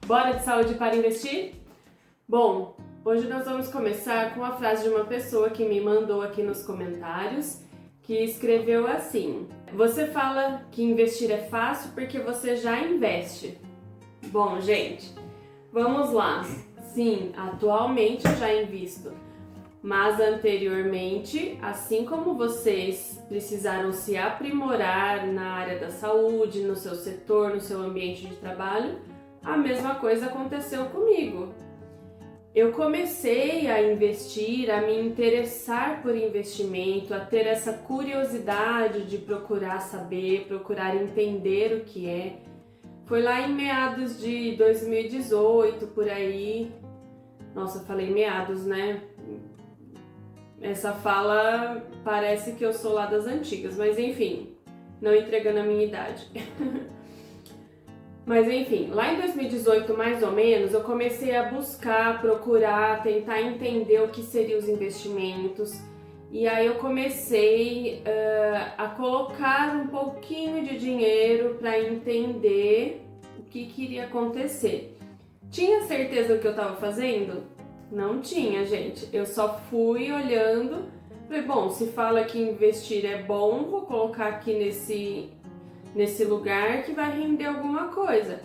Bora de saúde para investir? Bom, hoje nós vamos começar com a frase de uma pessoa que me mandou aqui nos comentários, que escreveu assim: você fala que investir é fácil porque você já investe. Bom, gente, vamos lá. Sim, atualmente eu já invisto, mas anteriormente, assim como vocês precisaram se aprimorar na área da saúde, no seu setor, no seu ambiente de trabalho, a mesma coisa aconteceu comigo. Eu comecei a investir, a me interessar por investimento, a ter essa curiosidade de procurar saber, procurar entender o que é. Foi lá em meados de 2018, por aí. Nossa, falei meados, né? Essa fala parece que eu sou lá das antigas, mas enfim, não entregando a minha idade. Mas enfim, lá em 2018 mais ou menos, eu comecei a buscar, procurar, tentar entender o que seriam os investimentos. E aí eu comecei a colocar um pouquinho de dinheiro para entender o que iria acontecer. Tinha certeza do que eu estava fazendo? Não tinha, gente. Eu só fui olhando, falei, bom, se fala que investir é bom, vou colocar aqui nesse lugar que vai render alguma coisa.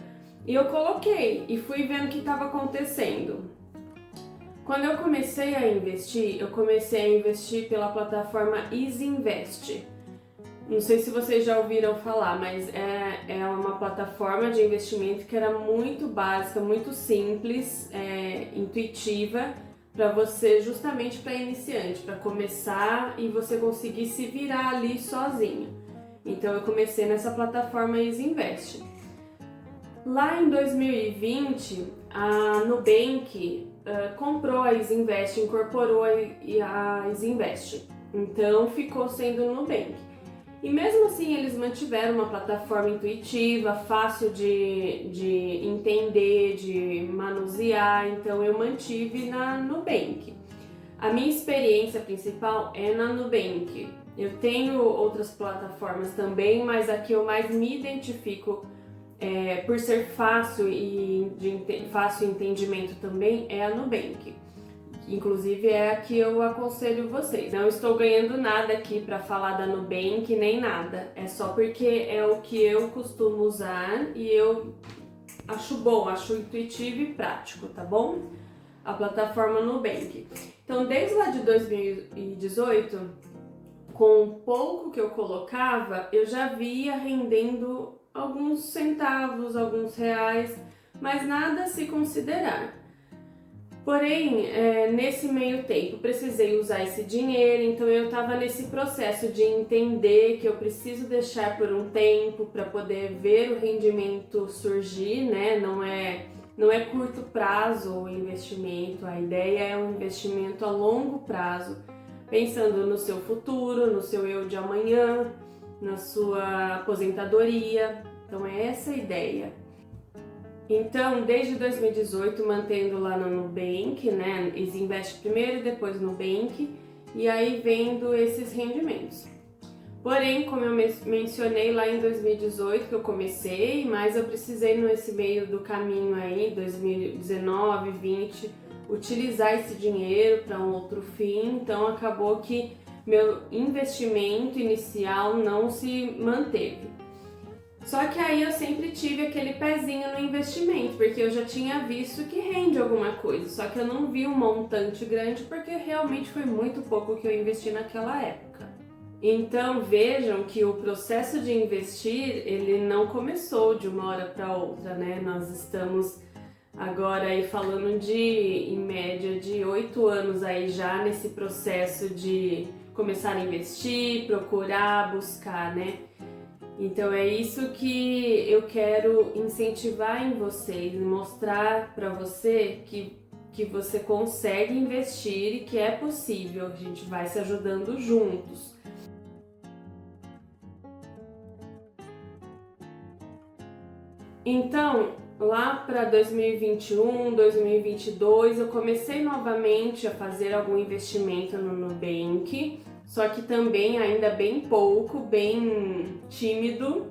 E eu coloquei e fui vendo o que estava acontecendo. Quando eu comecei a investir pela plataforma EasyInvest. Não sei se vocês já ouviram falar, mas é uma plataforma de investimento que era muito básica, muito simples, intuitiva, para você, justamente para iniciante, para começar e você conseguir se virar ali sozinho. Então eu comecei nessa plataforma EasyInvest. Lá em 2020, a Nubank comprou a EasyInvest, incorporou a EasyInvest. Então ficou sendo o Nubank. E mesmo assim eles mantiveram uma plataforma intuitiva, fácil de entender, de manusear, então eu mantive na Nubank. A minha experiência principal é na Nubank. Eu tenho outras plataformas também, mas a que eu mais me identifico por ser fácil e de fácil entendimento também é a Nubank. Inclusive é a que eu aconselho vocês. Não estou ganhando nada aqui para falar da Nubank nem nada. É só porque é o que eu costumo usar e eu acho bom, acho intuitivo e prático, tá bom? A plataforma Nubank. Então, desde lá de 2018, com o pouco que eu colocava, eu já via rendendo alguns centavos, alguns reais, mas nada a se considerar. Porém, nesse meio tempo, precisei usar esse dinheiro, então eu estava nesse processo de entender que eu preciso deixar por um tempo para poder ver o rendimento surgir, né? Não é curto prazo o investimento, a ideia é um investimento a longo prazo, pensando no seu futuro, no seu eu de amanhã, na sua aposentadoria. Então é essa a ideia. Então, desde 2018, mantendo lá no Nubank, né? EasyInvest primeiro e depois Nubank, e aí vendo esses rendimentos. Porém, como eu mencionei lá em 2018 que eu comecei, mas eu precisei nesse meio do caminho aí, 2019, 20, utilizar esse dinheiro para um outro fim, então acabou que meu investimento inicial não se manteve. Só que aí eu sempre tive aquele pezinho no investimento, porque eu já tinha visto que rende alguma coisa, só que eu não vi um montante grande porque realmente foi muito pouco que eu investi naquela época. Então vejam que o processo de investir, ele não começou de uma hora para outra, né? Nós estamos agora aí falando de, em média, de 8 anos aí já nesse processo de começar a investir, procurar, buscar, né? Então é isso que eu quero incentivar em vocês, mostrar para você que você consegue investir e que é possível, a gente vai se ajudando juntos. Então, lá para 2021, 2022, eu comecei novamente a fazer algum investimento no Nubank, só que também ainda bem pouco, bem tímido,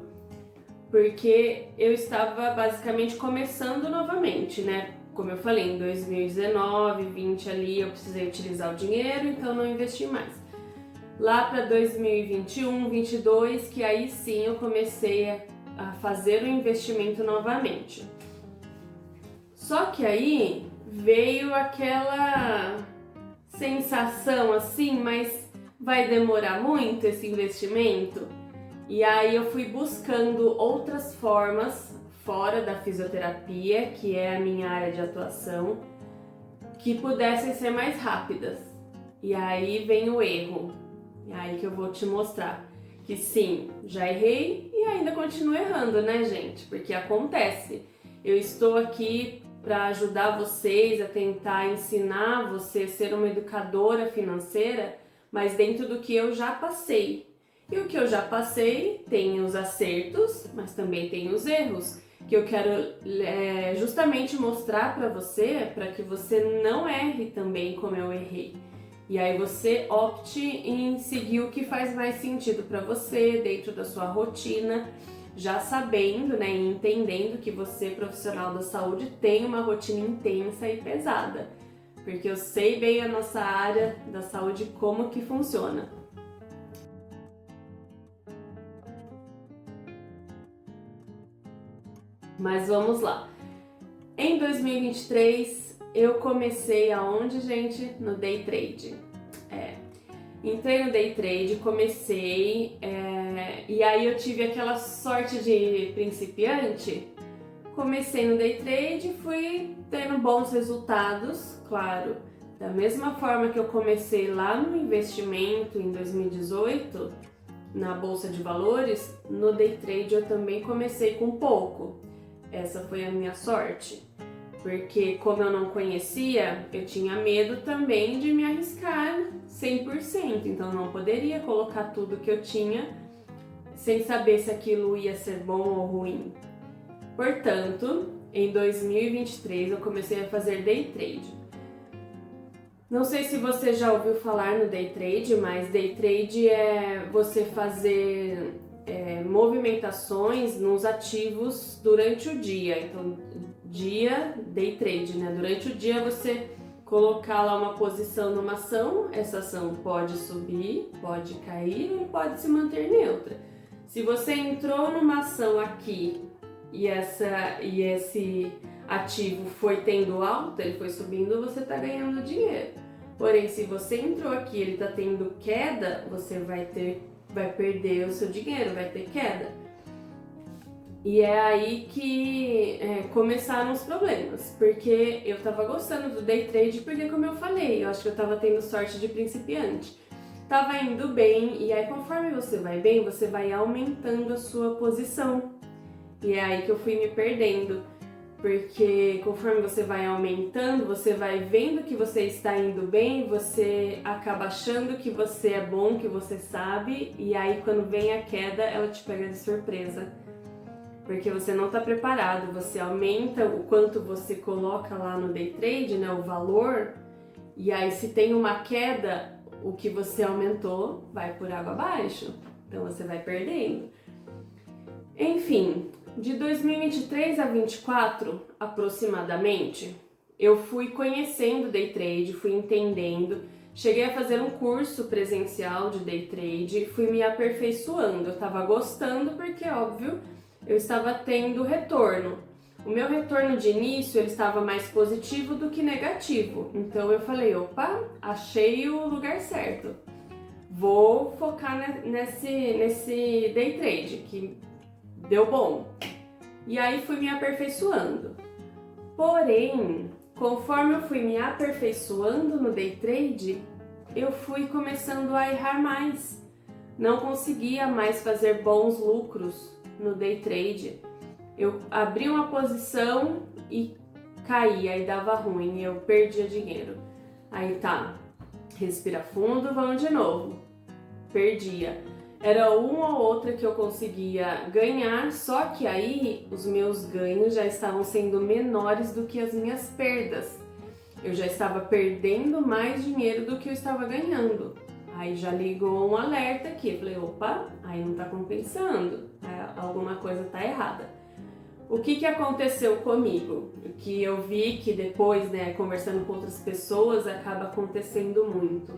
porque eu estava basicamente começando novamente, né? Como eu falei, em 2019, 20 ali eu precisei utilizar o dinheiro, então não investi mais. Lá para 2021, 22, que aí sim eu comecei a fazer o investimento novamente. Só que aí veio aquela sensação assim, mas vai demorar muito esse investimento? E aí eu fui buscando outras formas fora da fisioterapia, que é a minha área de atuação, que pudessem ser mais rápidas. E aí vem o erro. E aí que eu vou te mostrar que sim, já errei e ainda continuo errando, né, gente? Porque acontece. Eu estou aqui para ajudar vocês a tentar ensinar você a ser uma educadora financeira, mas dentro do que eu já passei. E o que eu já passei tem os acertos, mas também tem os erros, que eu quero justamente mostrar para você, para que você não erre também como eu errei. E aí você opte em seguir o que faz mais sentido para você, dentro da sua rotina, já sabendo, né, e entendendo que você, profissional da saúde, tem uma rotina intensa e pesada. Porque eu sei bem a nossa área da saúde como que funciona. Mas vamos lá. Em 2023, eu comecei aonde, gente? No day trade. Entrei no day trade, comecei, e aí eu tive aquela sorte de principiante. Comecei no day trade, fui tendo bons resultados, claro. Da mesma forma que eu comecei lá no investimento em 2018, na Bolsa de Valores, no day trade eu também comecei com pouco. Essa foi a minha sorte, porque como eu não conhecia, eu tinha medo também de me arriscar 100%, então eu não poderia colocar tudo que eu tinha sem saber se aquilo ia ser bom ou ruim. Portanto, em 2023 eu comecei a fazer day trade. Não sei se você já ouviu falar no day trade, mas day trade é você fazer movimentações nos ativos durante o dia. Então, day trade, né? Durante o dia você colocar lá uma posição numa ação, essa ação pode subir, pode cair ou pode se manter neutra. Se você entrou numa ação aqui e esse ativo foi tendo alta, ele foi subindo, você está ganhando dinheiro. Porém, se você entrou aqui e ele está tendo queda, você vai perder o seu dinheiro, vai ter queda. E é aí que começaram os problemas, porque eu estava gostando do day trade, porque como eu falei, eu acho que eu estava tendo sorte de principiante. Tava indo bem, e aí conforme você vai bem, você vai aumentando a sua posição. E é aí que eu fui me perdendo, porque conforme você vai aumentando, você vai vendo que você está indo bem, você acaba achando que você é bom, que você sabe, e aí quando vem a queda, ela te pega de surpresa. Porque você não está preparado, você aumenta o quanto você coloca lá no day trade, né, o valor, e aí se tem uma queda, o que você aumentou vai por água abaixo, então você vai perdendo. Enfim, de 2023 a 2024, aproximadamente, eu fui conhecendo day trade, fui entendendo, cheguei a fazer um curso presencial de day trade, fui me aperfeiçoando, eu estava gostando porque, óbvio, eu estava tendo retorno. O meu retorno de início ele estava mais positivo do que negativo, então eu falei, opa, achei o lugar certo, vou focar nesse day trade, que deu bom. E aí fui me aperfeiçoando. Porém, conforme eu fui me aperfeiçoando no day trade, eu fui começando a errar mais. Não conseguia mais fazer bons lucros no day trade. Eu abri uma posição e caía e dava ruim, eu perdia dinheiro. Aí tá, respira fundo, vamos de novo. Perdia. Era uma ou outra que eu conseguia ganhar, só que aí os meus ganhos já estavam sendo menores do que as minhas perdas. Eu já estava perdendo mais dinheiro do que eu estava ganhando. Aí já ligou um alerta aqui, eu falei, opa, aí não tá compensando, alguma coisa tá errada. O que aconteceu comigo? O que eu vi que depois, né, conversando com outras pessoas, acaba acontecendo muito.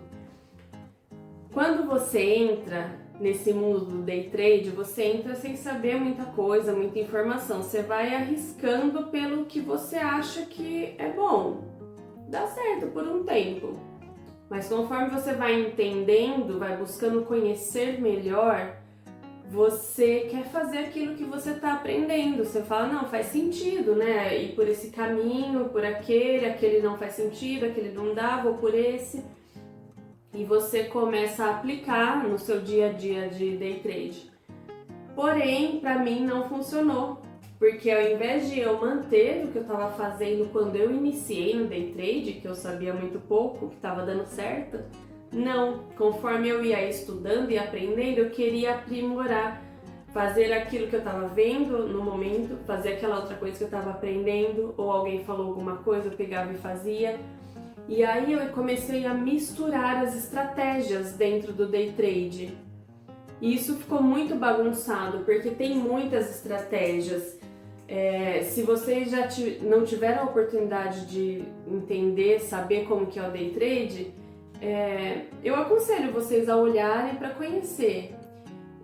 Quando você entra nesse mundo do day trade, você entra sem saber muita coisa, muita informação. Você vai arriscando pelo que você acha que é bom. Dá certo por um tempo. Mas conforme você vai entendendo, vai buscando conhecer melhor, você quer fazer aquilo que você está aprendendo. Você fala, não, faz sentido, né? Ir por esse caminho, por aquele não faz sentido, aquele não dá, vou por esse. E você começa a aplicar no seu dia a dia de day trade. Porém, para mim não funcionou, porque ao invés de eu manter o que eu estava fazendo quando eu iniciei no day trade, que eu sabia muito pouco, que estava dando certo, não, conforme eu ia estudando e aprendendo, eu queria aprimorar, fazer aquilo que eu estava vendo no momento, fazer aquela outra coisa que eu estava aprendendo, ou alguém falou alguma coisa, eu pegava e fazia. E aí eu comecei a misturar as estratégias dentro do day trade. E isso ficou muito bagunçado, porque tem muitas estratégias. Se vocês já não tiveram a oportunidade de entender, saber como que é o day trade, eu aconselho vocês a olharem para conhecer.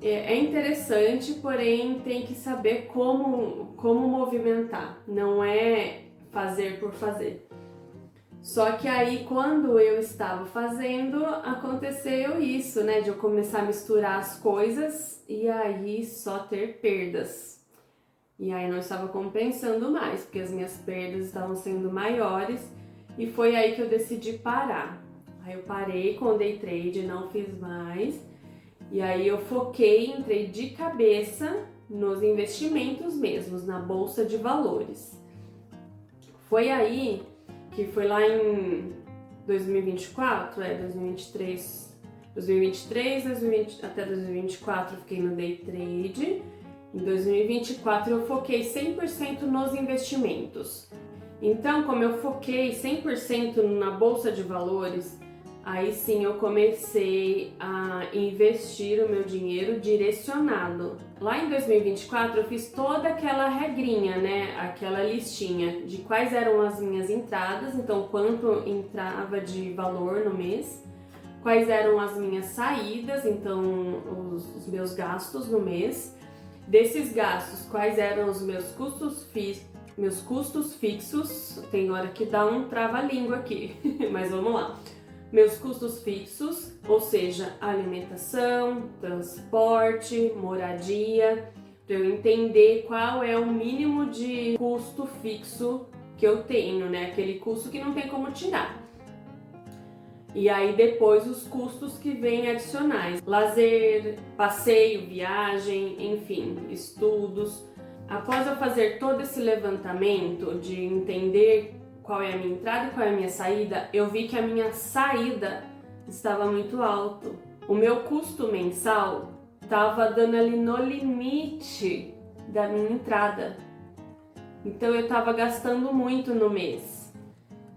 É interessante, porém tem que saber como movimentar, não é fazer por fazer. Só que aí, quando eu estava fazendo, aconteceu isso, né? De eu começar a misturar as coisas e aí só ter perdas. E aí não estava compensando mais, porque as minhas perdas estavam sendo maiores e foi aí que eu decidi parar. Aí eu parei com o day trade, não fiz mais. E aí eu foquei, entrei de cabeça nos investimentos mesmos, na bolsa de valores. Foi aí que foi lá em 2024, 2023, até 2024 eu fiquei no day trade. Em 2024 eu foquei 100% nos investimentos. Então, como eu foquei 100% na bolsa de valores, aí sim eu comecei a investir o meu dinheiro direcionado. Lá em 2024 eu fiz toda aquela regrinha, né? Aquela listinha de quais eram as minhas entradas, então quanto entrava de valor no mês, quais eram as minhas saídas, então os meus gastos no mês. Desses gastos, quais eram os meus custos fixos, tem hora que dá um trava-língua aqui, mas vamos lá. Meus custos fixos, ou seja, alimentação, transporte, moradia, para eu entender qual é o mínimo de custo fixo que eu tenho, né? Aquele custo que não tem como tirar. E aí depois os custos que vêm adicionais, lazer, passeio, viagem, enfim, estudos. Após eu fazer todo esse levantamento de entender qual é a minha entrada e qual é a minha saída, eu vi que a minha saída estava muito alto. O meu custo mensal estava dando ali no limite da minha entrada. Então eu estava gastando muito no mês.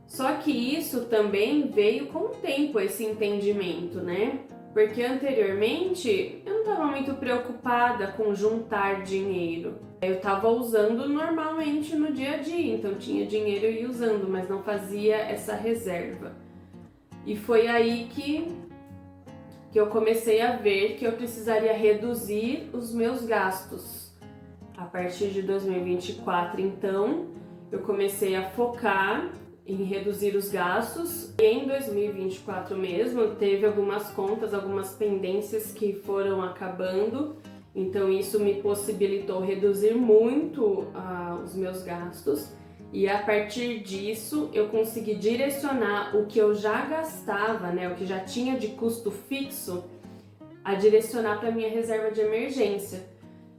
Só que isso também veio com o tempo, esse entendimento, né? Porque anteriormente eu não estava muito preocupada com juntar dinheiro. Eu estava usando normalmente no dia a dia, então tinha dinheiro e ia usando, mas não fazia essa reserva. E foi aí que eu comecei a ver que eu precisaria reduzir os meus gastos. A partir de 2024, então, eu comecei a focar em reduzir os gastos. E em 2024 mesmo, teve algumas contas, algumas pendências que foram acabando. Então isso me possibilitou reduzir muito os meus gastos. E a partir disso, eu consegui direcionar o que eu já gastava, né, o que já tinha de custo fixo, a direcionar para minha reserva de emergência.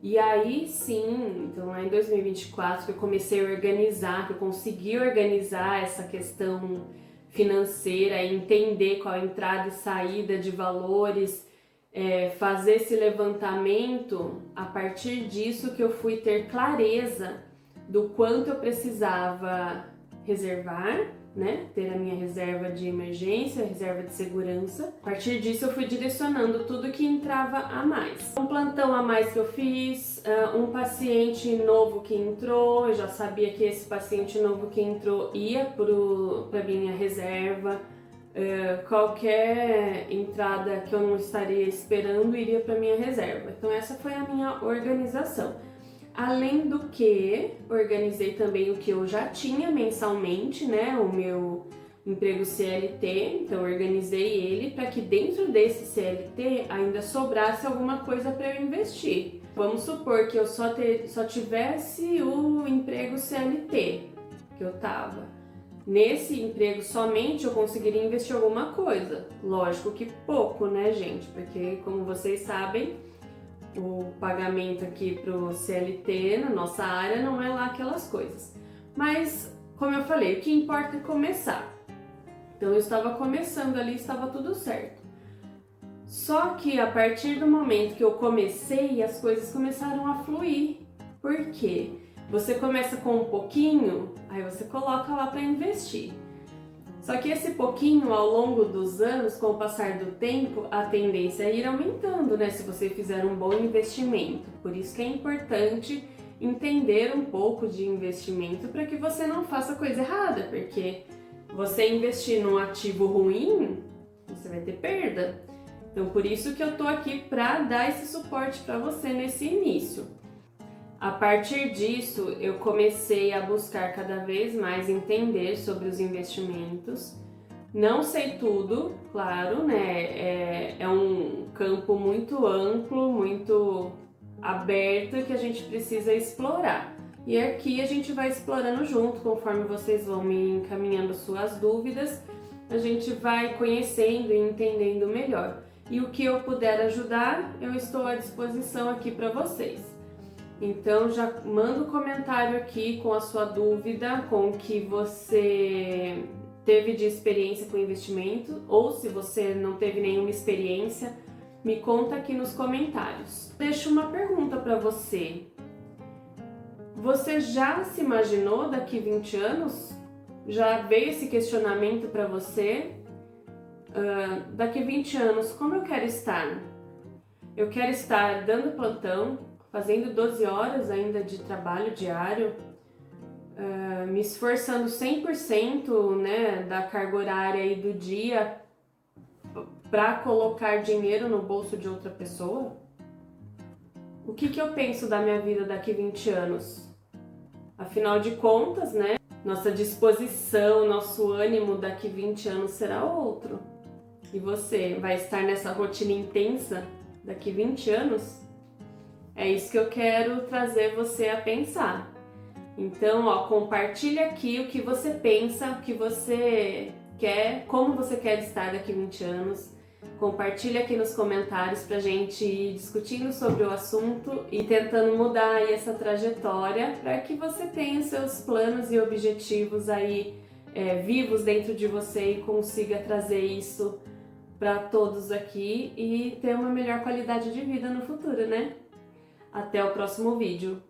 E aí sim, então lá em 2024 que eu comecei a organizar, que eu consegui organizar essa questão financeira, entender qual a entrada e saída de valores, fazer esse levantamento. A partir disso que eu fui ter clareza do quanto eu precisava reservar, né, ter a minha reserva de emergência, reserva de segurança. A partir disso eu fui direcionando tudo que entrava a mais. Um plantão a mais que eu fiz, um paciente novo que entrou, eu já sabia que esse paciente novo que entrou ia para minha reserva. Qualquer entrada que eu não estaria esperando iria para minha reserva. Então essa foi a minha organização. Além do que, organizei também o que eu já tinha mensalmente, né, o meu emprego CLT, então organizei ele para que dentro desse CLT ainda sobrasse alguma coisa para eu investir. Vamos supor que eu só tivesse o emprego CLT que eu tava. Nesse emprego somente eu conseguiria investir alguma coisa. Lógico que pouco, né, gente? Porque, como vocês sabem, o pagamento aqui pro CLT na nossa área não é lá aquelas coisas. Mas, como eu falei, o que importa é começar. Então, eu estava começando ali, estava tudo certo. Só que a partir do momento que eu comecei, as coisas começaram a fluir. Por quê? Você começa com um pouquinho, aí você coloca lá para investir. Só que esse pouquinho, ao longo dos anos, com o passar do tempo, a tendência é ir aumentando, né? Se você fizer um bom investimento. Por isso que é importante entender um pouco de investimento para que você não faça coisa errada, porque você investir num ativo ruim, você vai ter perda. Então, por isso que eu tô aqui para dar esse suporte para você nesse início. A partir disso, eu comecei a buscar cada vez mais entender sobre os investimentos. Não sei tudo, claro, né? É um campo muito amplo, muito aberto que a gente precisa explorar. E aqui a gente vai explorando junto, conforme vocês vão me encaminhando suas dúvidas, a gente vai conhecendo e entendendo melhor. E o que eu puder ajudar, eu estou à disposição aqui para vocês. Então já manda um comentário aqui com a sua dúvida, com o que você teve de experiência com investimento, ou se você não teve nenhuma experiência, me conta aqui nos comentários. Deixo uma pergunta para você. Você já se imaginou daqui 20 anos? Já veio esse questionamento para você? Daqui 20 anos, como eu quero estar? Eu quero estar dando plantão, fazendo 12 horas ainda de trabalho diário, me esforçando 100%, né, da carga horária e do dia para colocar dinheiro no bolso de outra pessoa? O que eu penso da minha vida daqui 20 anos? Afinal de contas, né, nossa disposição, nosso ânimo daqui 20 anos será outro. E você vai estar nessa rotina intensa daqui 20 anos? É isso que eu quero trazer você a pensar. Então, compartilha aqui o que você pensa, o que você quer, como você quer estar daqui 20 anos. Compartilha aqui nos comentários pra gente ir discutindo sobre o assunto e tentando mudar aí essa trajetória para que você tenha seus planos e objetivos aí vivos dentro de você e consiga trazer isso para todos aqui e ter uma melhor qualidade de vida no futuro, né? Até o próximo vídeo.